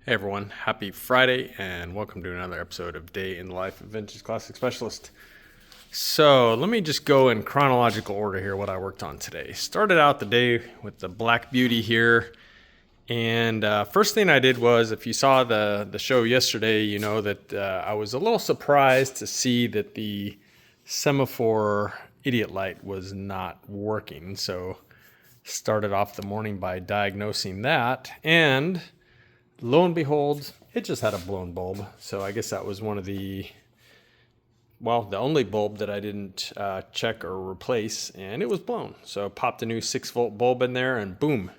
Hey everyone, happy Friday and welcome to another episode of Day in the Life of Vintage Classic Specialist. So let me just go in chronological order here what I worked on today. Started out the day with the Black Beauty here, and first thing I did was, if you saw the show yesterday, you know that I was a little surprised to see that the semaphore idiot light was not working. So started off the morning by diagnosing that, and lo and behold, it just had a blown bulb. So I guess that was one of the only bulb that I didn't check or replace, and it was blown. So I popped a new 6-volt bulb in there, and boom,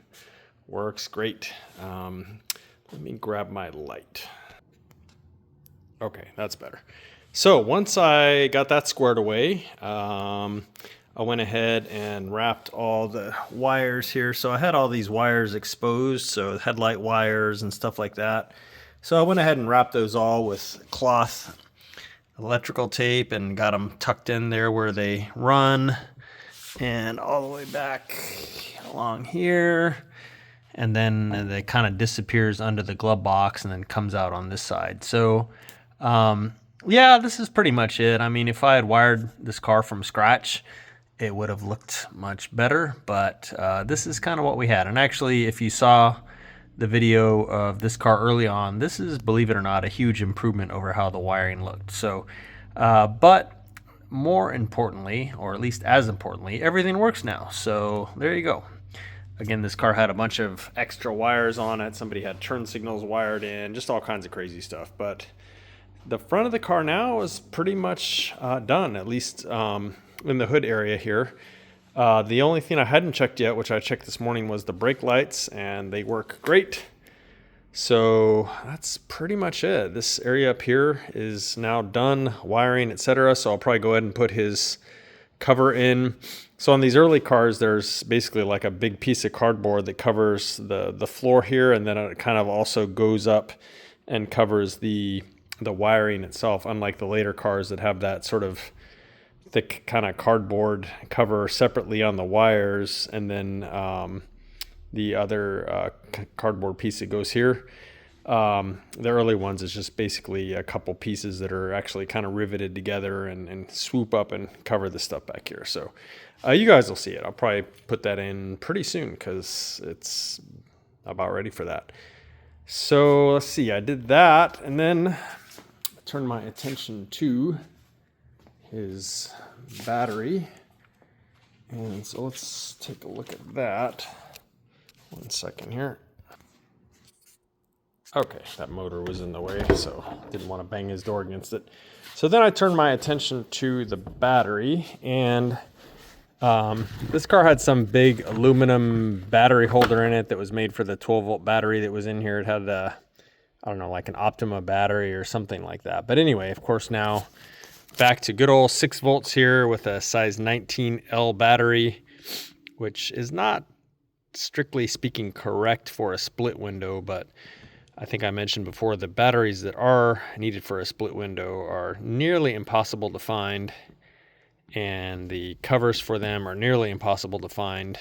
works great. Let me grab my light. Okay, that's better. So once I got that squared away, I went ahead and wrapped all the wires here. So I had all these wires exposed, so headlight wires and stuff like that. So I went ahead and wrapped those all with cloth electrical tape and got them tucked in there where they run, and all the way back along here. And then it kind of disappears under the glove box and then comes out on this side. So yeah, this is pretty much it. I mean, if I had wired this car from scratch, it would have looked much better, but this is kind of what we had. And actually, if you saw the video of this car early on, this is, believe it or not, a huge improvement over how the wiring looked. So, but more importantly, or at least as importantly, everything works now. So there you go. Again, this car had a bunch of extra wires on it. Somebody had turn signals wired in, just all kinds of crazy stuff. But the front of the car now is pretty much done, at least in the hood area here. The only thing I hadn't checked yet, which I checked this morning, was the brake lights, and they work great. So that's pretty much it. This area up here is now done, wiring, etc. So I'll probably go ahead and put his cover in. So on these early cars, there's basically like a big piece of cardboard that covers the floor here, and then it kind of also goes up and covers the wiring itself, unlike the later cars that have that sort of thick kind of cardboard cover separately on the wires, and then the other cardboard piece that goes here. The early ones is just basically a couple pieces that are actually kind of riveted together and swoop up and cover the stuff back here. So you guys will see it. I'll probably put that in pretty soon because it's about ready for that. So let's see, I did that, and then I turned my attention to his battery, and so let's take a look at that. 1 second here. Okay, that motor was in the way, so didn't want to bang his door against it. So then I turned my attention to the battery, and this car had some big aluminum battery holder in it that was made for the 12-volt battery that was in here. It had I don't know, like an Optima battery or something like that. But anyway, of course, now back to good old 6 volts here with a size 19L battery, which is not strictly speaking correct for a split window, but I think I mentioned before, the batteries that are needed for a split window are nearly impossible to find, and the covers for them are nearly impossible to find.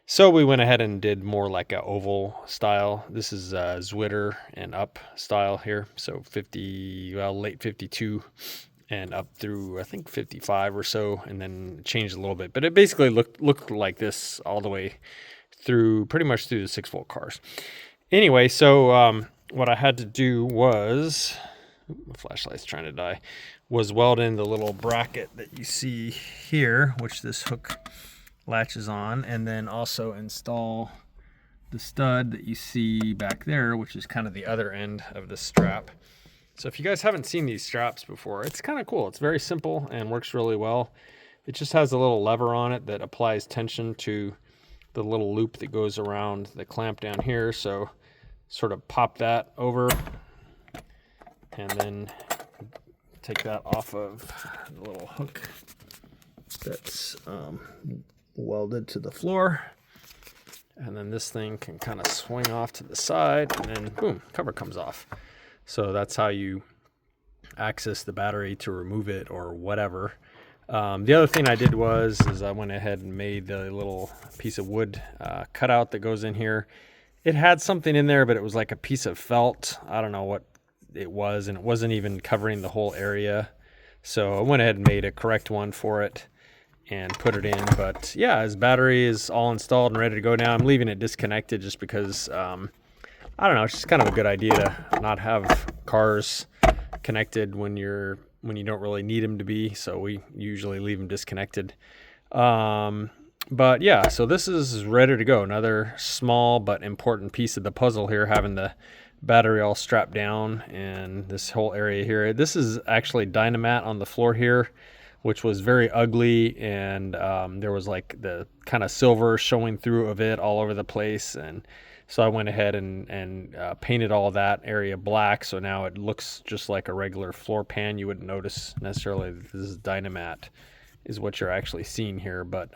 So we went ahead and did more like a oval style. This is Zwitter and up style here. So late 52 and up through, I think, 55 or so, and then changed a little bit. But it basically looked like this all the way through, pretty much through the 6-volt cars. Anyway, so what I had to do was, my flashlight's trying to die, was weld in the little bracket that you see here, which this hook latches on, and then also install the stud that you see back there, which is kind of the other end of the strap. So if you guys haven't seen these straps before, it's kind of cool. It's very simple and works really well. It just has a little lever on it that applies tension to the little loop that goes around the clamp down here. So sort of pop that over and then take that off of the little hook that's welded to the floor, and then this thing can kind of swing off to the side, and then boom, cover comes off. So that's how you access the battery to remove it or whatever. The other thing I did was I went ahead and made the little piece of wood cutout that goes in here, it had something in there, but it was like a piece of felt. I don't know what it was, and it wasn't even covering the whole area. So I went ahead and made a correct one for it and put it in. But yeah, his battery is all installed and ready to go now. I'm leaving it disconnected just because, I don't know, it's just kind of a good idea to not have cars connected when you don't really need them to be. So we usually leave them disconnected. But yeah, so this is ready to go. Another small but important piece of the puzzle here, having the battery all strapped down and this whole area here. This is actually Dynamat on the floor here, which was very ugly, and there was like the kind of silver showing through of it all over the place. And so I went ahead and painted all that area black, so now it looks just like a regular floor pan. You wouldn't notice necessarily that this is Dynamat is what you're actually seeing here. But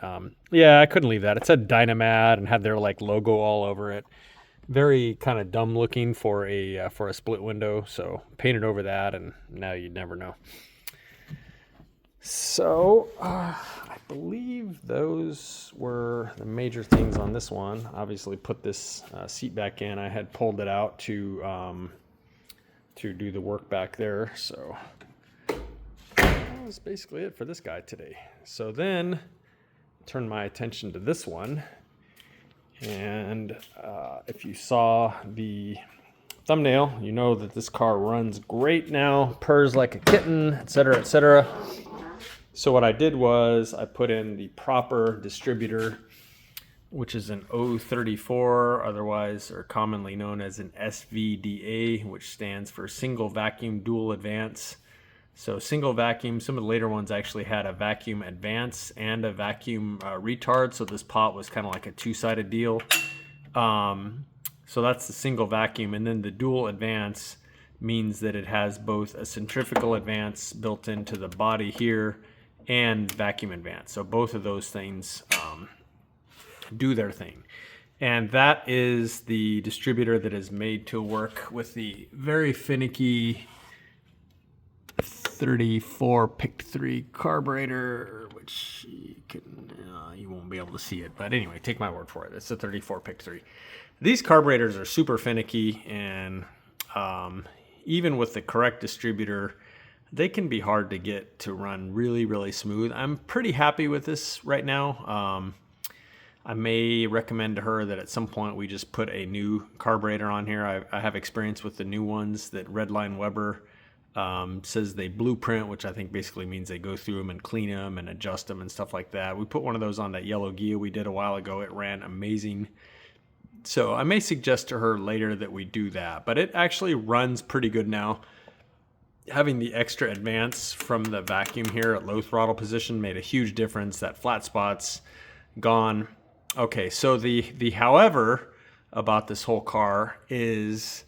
yeah, I couldn't leave that. It said Dynamat and had their like logo all over it. Very kind of dumb looking for a split window. So painted over that, and now you'd never know. So I believe those were the major things on this one. Obviously put this seat back in. I had pulled it out to do the work back there. So that's basically it for this guy today. So then turn my attention to this one. And if you saw the thumbnail, you know that this car runs great now, purrs like a kitten, etc., etc. So what I did was I put in the proper distributor, which is an 034, otherwise or commonly known as an SVDA, which stands for single vacuum dual advance. So single vacuum, some of the later ones actually had a vacuum advance and a vacuum retard. So this pot was kind of like a two-sided deal. So that's the single vacuum. And then the dual advance means that it has both a centrifugal advance built into the body here and vacuum advance. So both of those things do their thing. And that is the distributor that is made to work with the very finicky 34 pick 3 carburetor, which you won't be able to see it, but anyway, take my word for it. It's a 34 pick 3. These carburetors are super finicky, and even with the correct distributor, they can be hard to get to run really, really smooth. I'm pretty happy with this right now. I may recommend to her that at some point we just put a new carburetor on here. I have experience with the new ones that Redline Weber says they blueprint, which I think basically means they go through them and clean them and adjust them and stuff like that. We put one of those on that yellow Gia we did a while ago. It ran amazing. So I may suggest to her later that we do that, but it actually runs pretty good now. Having the extra advance from the vacuum here at low throttle position made a huge difference. That flat spot's gone. Okay, so the however about this whole car is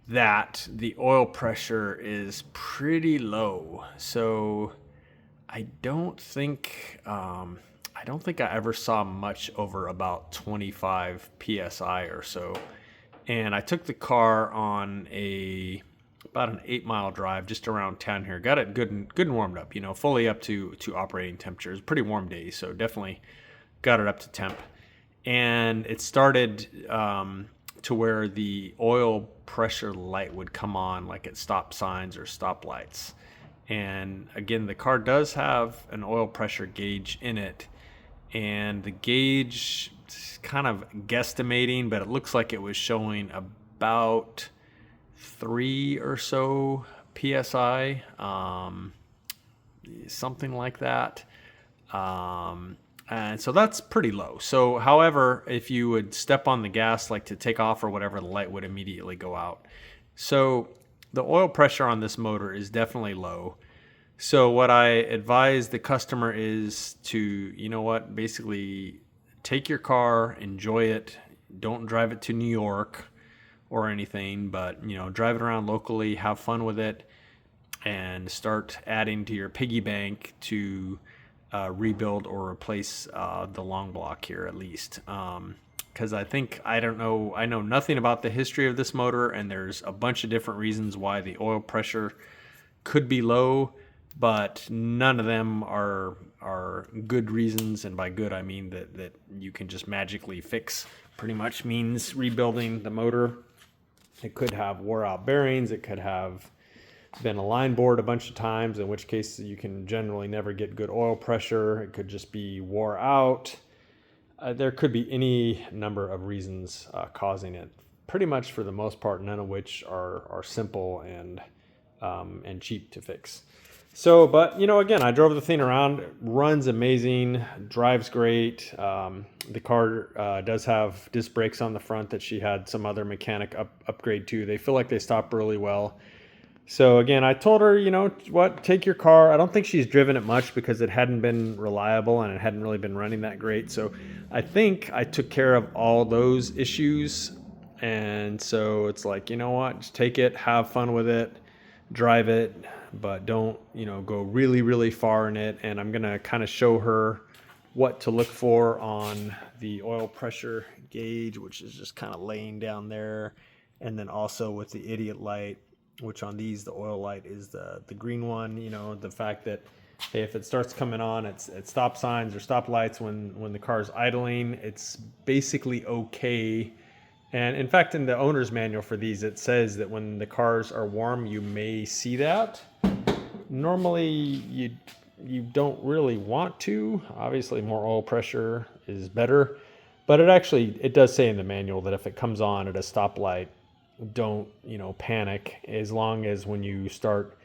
that the oil pressure is pretty low. So I don't think I ever saw much over about 25 psi or so. And I took the car on about an 8-mile drive just around town here. Got it good and warmed up, fully up to operating temperatures. Pretty warm days, so definitely got it up to temp. And it started to where the oil pressure light would come on, like at stop signs or stop lights. And again, the car does have an oil pressure gauge in it, and the gauge is kind of guesstimating, but it looks like it was showing about 3 or so psi, something like that. And so that's pretty low. So, however, if you would step on the gas, like to take off or whatever, the light would immediately go out. So the oil pressure on this motor is definitely low. So what I advise the customer is to, basically take your car, enjoy it. Don't drive it to New York or anything, but, drive it around locally, have fun with it, and start adding to your piggy bank to rebuild or replace the long block here at least. Because I know nothing about the history of this motor, and there's a bunch of different reasons why the oil pressure could be low, but none of them are good reasons, and by good I mean that you can just magically fix pretty much means rebuilding the motor. It could have wore out bearings. It could have been a line bored a bunch of times, in which case you can generally never get good oil pressure. It could just be wore out. There could be any number of reasons causing it. Pretty much for the most part, none of which are simple and cheap to fix. So, but again, I drove the thing around. It runs amazing, drives great. The car does have disc brakes on the front that she had some other mechanic upgrade to. They feel like they stop really well. So again, I told her, take your car. I don't think she's driven it much because it hadn't been reliable and it hadn't really been running that great. So I think I took care of all those issues. And so it's like, just take it, have fun with it, drive it, but don't, go really, really far in it. And I'm going to kind of show her what to look for on the oil pressure gauge, which is just kind of laying down there. And then also with the idiot light, which on these, the oil light is the green one, the fact that, hey, if it starts coming on, it's at stop signs or stop lights when the car's idling, it's basically okay. And in fact, in the owner's manual for these, it says that when the cars are warm, you may see that. Normally, you don't really want to. Obviously, more oil pressure is better. But it does say in the manual that if it comes on at a stoplight, don't panic, as long as when you start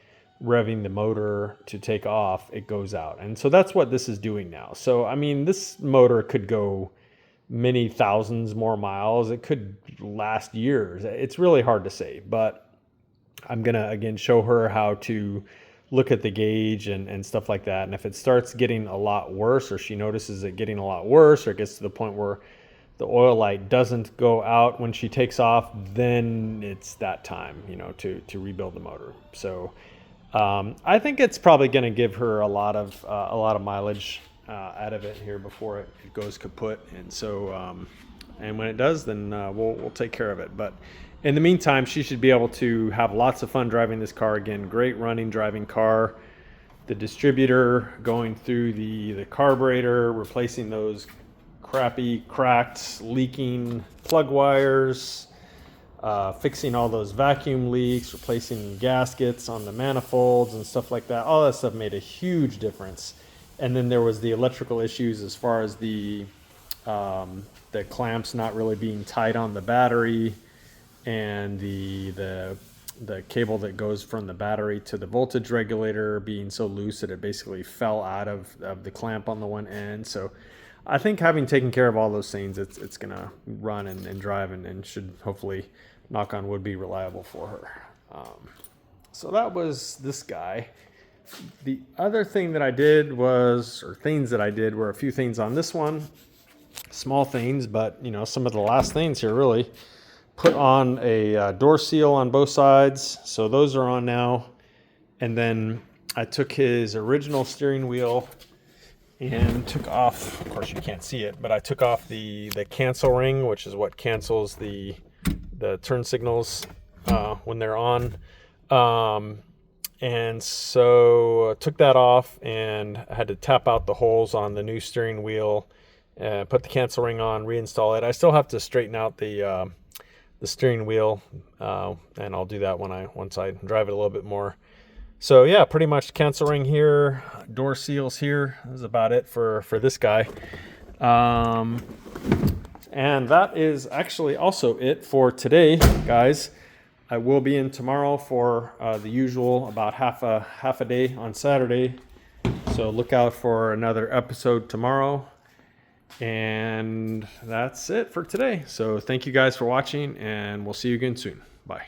revving the motor to take off, it goes out. And so that's what this is doing now. So I mean, this motor could go many thousands more miles. It could last years. It's really hard to say, but I'm gonna again show her how to look at the gauge and stuff like that. And if it starts getting a lot worse, or she notices it getting a lot worse, or it gets to the point where the oil light doesn't go out when she takes off, then it's that time, to rebuild the motor. So I think it's probably going to give her a lot of mileage out of it here before it goes kaput. And so, and when it does, then we'll take care of it. But in the meantime, she should be able to have lots of fun driving this car. Again, great running, driving car. The distributor going through the carburetor, replacing those crappy, cracked, leaking plug wires, fixing all those vacuum leaks, replacing gaskets on the manifolds and stuff like that. All that stuff made a huge difference. And then there was the electrical issues as far as the clamps not really being tight on the battery, and the cable that goes from the battery to the voltage regulator being so loose that it basically fell out of the clamp on the one end. So I think having taken care of all those things, it's going to run and drive and should hopefully, knock on wood, be reliable for her. So that was this guy. The other thing that I did were a few things on this one. Small things, but some of the last things here really. Put on a door seal on both sides. So those are on now. And then I took his original steering wheel and took off, of course you can't see it, but I took off the cancel ring, which is what cancels the turn signals when they're on. And so I took that off and I had to tap out the holes on the new steering wheel, put the cancel ring on, reinstall it. I still have to straighten out the steering wheel, and I'll do that once I drive it a little bit more. So yeah, pretty much cancel ring here, door seals here. That's about it for this guy. And that is actually also it for today, guys. I will be in tomorrow for the usual about half a day on Saturday. So look out for another episode tomorrow. And that's it for today. So thank you guys for watching, and we'll see you again soon. Bye.